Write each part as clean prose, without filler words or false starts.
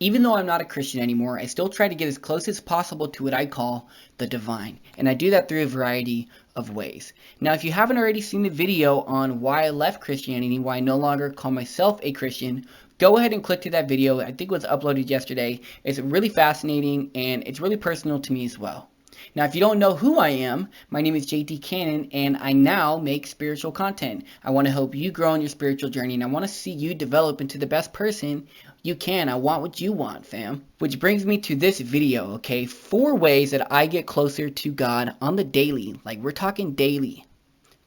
Even though I'm not a Christian anymore, I still try to get as close as possible to what I call the divine. And I do that through a variety of ways. Now, if you haven't already seen the video on why I left Christianity, why I no longer call myself a Christian, go ahead and click to that video. I think it was uploaded yesterday. It's really fascinating and it's really personal to me as well. Now, if you don't know who I am, my name is JT Cannon, and I now make spiritual content. I want to help you grow on your spiritual journey, and I want to see you develop into the best person you can. I want what you want, fam. Which brings me to this video, okay? 4 ways that I get closer to God on the daily. Like, we're talking daily.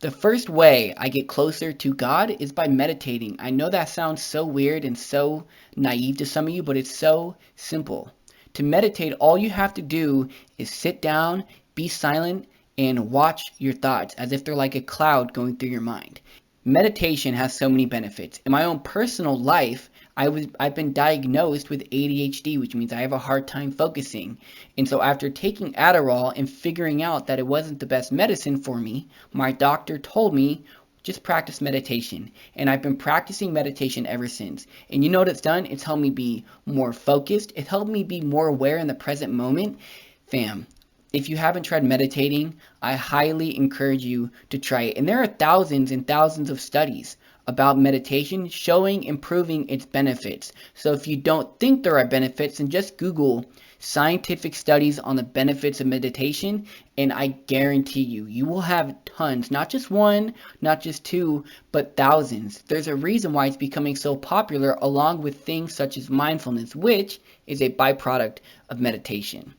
The first way I get closer to God is by meditating. I know that sounds so weird and so naive to some of you, but it's so simple. To meditate, all you have to do is sit down, be silent, and watch your thoughts as if they're like a cloud going through your mind. Meditation has so many benefits. In my own personal life, I've been diagnosed with ADHD, which means I have a hard time focusing. And so after taking Adderall and figuring out that it wasn't the best medicine for me, my doctor told me, just practice meditation. And I've been practicing meditation ever since. And you know what it's done? It's helped me be more focused. It helped me be more aware in the present moment. Fam, if you haven't tried meditating, I highly encourage you to try it. And there are thousands and thousands of studies about meditation showing improving its benefits. So if you don't think there are benefits, then just Google scientific studies on the benefits of meditation, and I guarantee you, you will have tons, not just one, not just two, but thousands. There's a reason why it's becoming so popular, along with things such as mindfulness, which is a byproduct of meditation.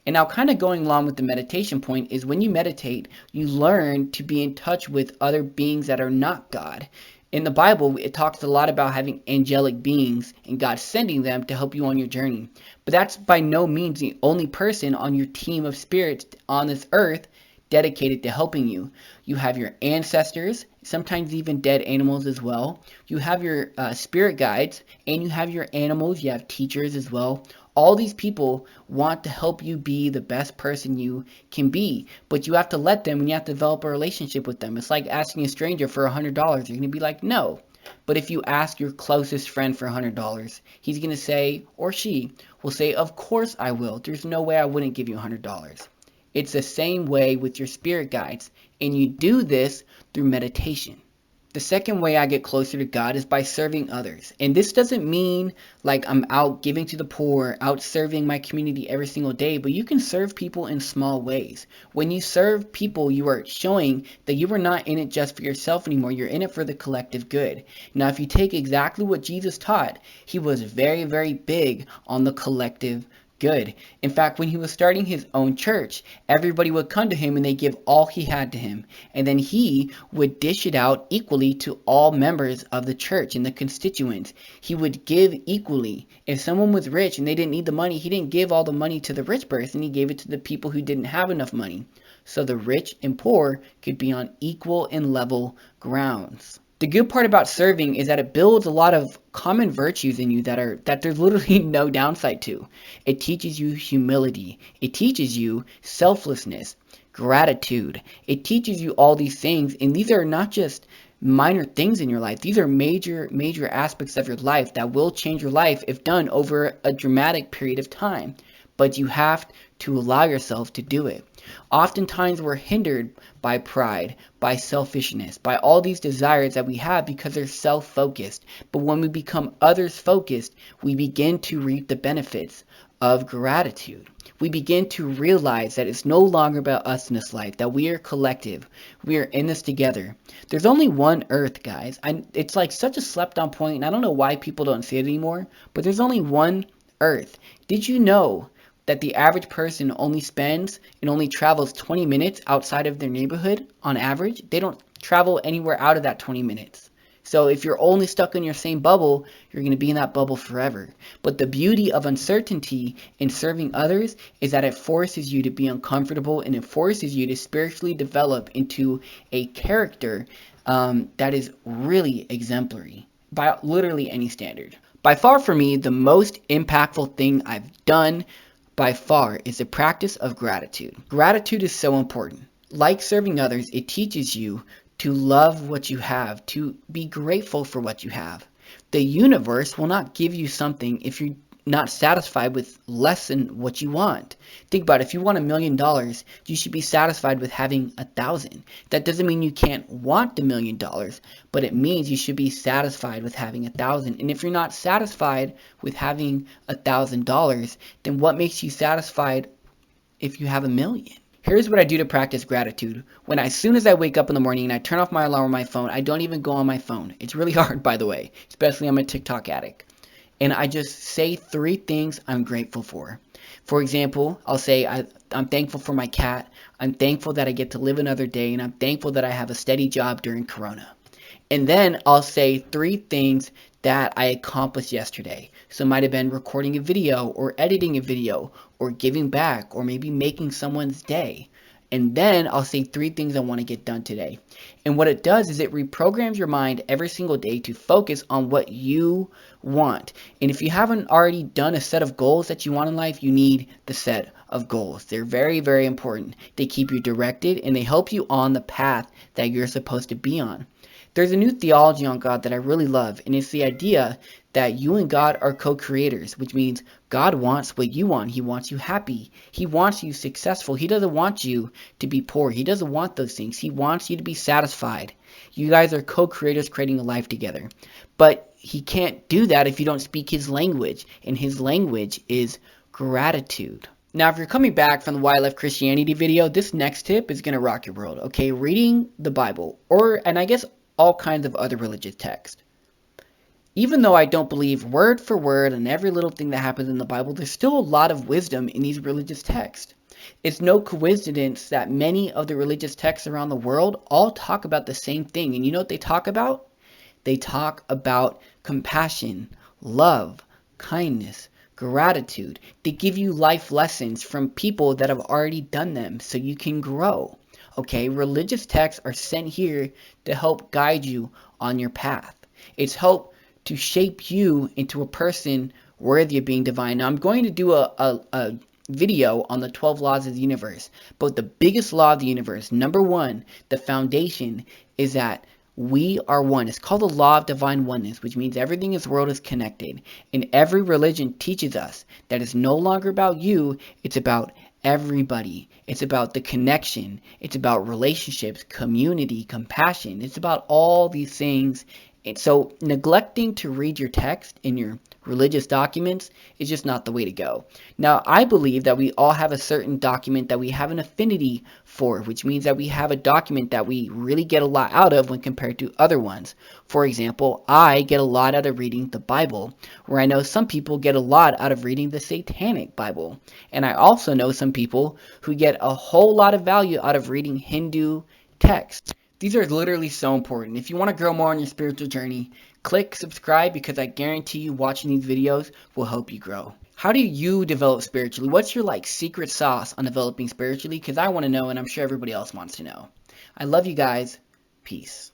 And now, kind of going along with the meditation point, is when you meditate, you learn to be in touch with other beings that are not God. In the Bible, it talks a lot about having angelic beings and God sending them to help you on your journey. But that's by no means the only person on your team of spirits on this earth dedicated to helping you. You have your ancestors, sometimes even dead animals as well. You have your spirit guides, and you have your animals. You have teachers as well. All these people want to help you be the best person you can be, but you have to let them, and you have to develop a relationship with them. It's like asking a stranger for $100. You're going to be like, no. But if you ask your closest friend for $100, he's going to say, or she will say, of course I will. There's no way I wouldn't give you $100. It's the same way with your spirit guides, and you do this through meditation. The second way I get closer to God is by serving others. And this doesn't mean like I'm out giving to the poor, out serving my community every single day, but you can serve people in small ways. When you serve people, you are showing that you are not in it just for yourself anymore. You're in it for the collective good. Now, if you take exactly what Jesus taught, he was very, very big on the collective good. In fact, when he was starting his own church, everybody would come to him and they give all he had to him. And then he would dish it out equally to all members of the church and the constituents. He would give equally. If someone was rich and they didn't need the money, he didn't give all the money to the rich person. He gave it to the people who didn't have enough money. So the rich and poor could be on equal and level grounds. The good part about serving is that it builds a lot of common virtues in you that there's literally no downside to. It teaches you humility. It teaches you selflessness, gratitude. It teaches you all these things, and these are not just minor things in your life. These are major aspects of your life that will change your life if done over a dramatic period of time. But you have to allow yourself to do it. Oftentimes we're hindered by pride, by selfishness, by all these desires that we have because they're self-focused. But when we become others-focused, we begin to reap the benefits of gratitude. We begin to realize that it's no longer about us in this life, that we are collective. We are in this together. There's only one earth, guys. It's like such a slept-on point, and I don't know why people don't see it anymore, but there's only one earth. Did you know that the average person only spends and only travels 20 minutes outside of their neighborhood on average? They don't travel anywhere out of that 20 minutes. So if you're only stuck in your same bubble, you're going to be in that bubble forever. But the beauty of uncertainty in serving others is that it forces you to be uncomfortable, and it forces you to spiritually develop into a character that is really exemplary by literally any standard. By far for me, the most impactful thing I've done by far is the practice of gratitude. Gratitude is so important. Like serving others, it teaches you to love what you have, to be grateful for what you have. The universe will not give you something if you not satisfied with less than what you want. Think about it. If you want $1 million, you should be satisfied with having 1,000. That doesn't mean you can't want the $1 million, but it means you should be satisfied with having 1,000. And if you're not satisfied with having $1,000, then what makes you satisfied if you have 1,000,000? Here's what I do to practice gratitude. As soon as I wake up in the morning and I turn off my alarm on my phone, I don't even go on my phone. It's really hard, by the way, especially I'm a TikTok addict. And I just say 3 things I'm grateful for. For example, I'll say I'm thankful for my cat, I'm thankful that I get to live another day, and I'm thankful that I have a steady job during Corona. And then I'll say 3 things that I accomplished yesterday. So it might have been recording a video, or editing a video, or giving back, or maybe making someone's day. And then I'll say 3 things I want to get done today. And what it does is it reprograms your mind every single day to focus on what you want. And if you haven't already done a set of goals that you want in life, you need the set of goals. They're very, very important. They keep you directed and they help you on the path that you're supposed to be on. There's a new theology on God that I really love, and it's the idea that you and God are co-creators, which means God wants what you want. He wants you happy. He wants you successful. He doesn't want you to be poor. He doesn't want those things. He wants you to be satisfied. You guys are co-creators creating a life together. But he can't do that if you don't speak his language, and his language is gratitude. Now, if you're coming back from the Why I Left Christianity video, this next tip is going to rock your world, okay? Reading the Bible, and I guess all kinds of other religious texts. Even though I don't believe word for word in every little thing that happens in the Bible, there's still a lot of wisdom in these religious texts. It's no coincidence that many of the religious texts around the world all talk about the same thing. And you know what they talk about? They talk about compassion, love, kindness, gratitude. They give you life lessons from people that have already done them so you can grow. Okay, religious texts are sent here to help guide you on your path. It's help to shape you into a person worthy of being divine. Now, I'm going to do a video on the 12 laws of the universe, but the biggest law of the universe, number 1, the foundation, is that we are one. It's called the law of divine oneness, which means everything in this world is connected. And every religion teaches us that it's no longer about you, it's about everybody. It's about the connection. It's about relationships, community, compassion. It's about all these things. And so neglecting to read your text in your religious documents is just not the way to go. Now, I believe that we all have a certain document that we have an affinity for, which means that we have a document that we really get a lot out of when compared to other ones. For example, I get a lot out of reading the Bible, where I know some people get a lot out of reading the Satanic Bible. And I also know some people who get a whole lot of value out of reading Hindu texts. These are literally so important. If you want to grow more on your spiritual journey, click subscribe, because I guarantee you watching these videos will help you grow. How do you develop spiritually? What's your secret sauce on developing spiritually? Because I want to know, and I'm sure everybody else wants to know. I love you guys. Peace.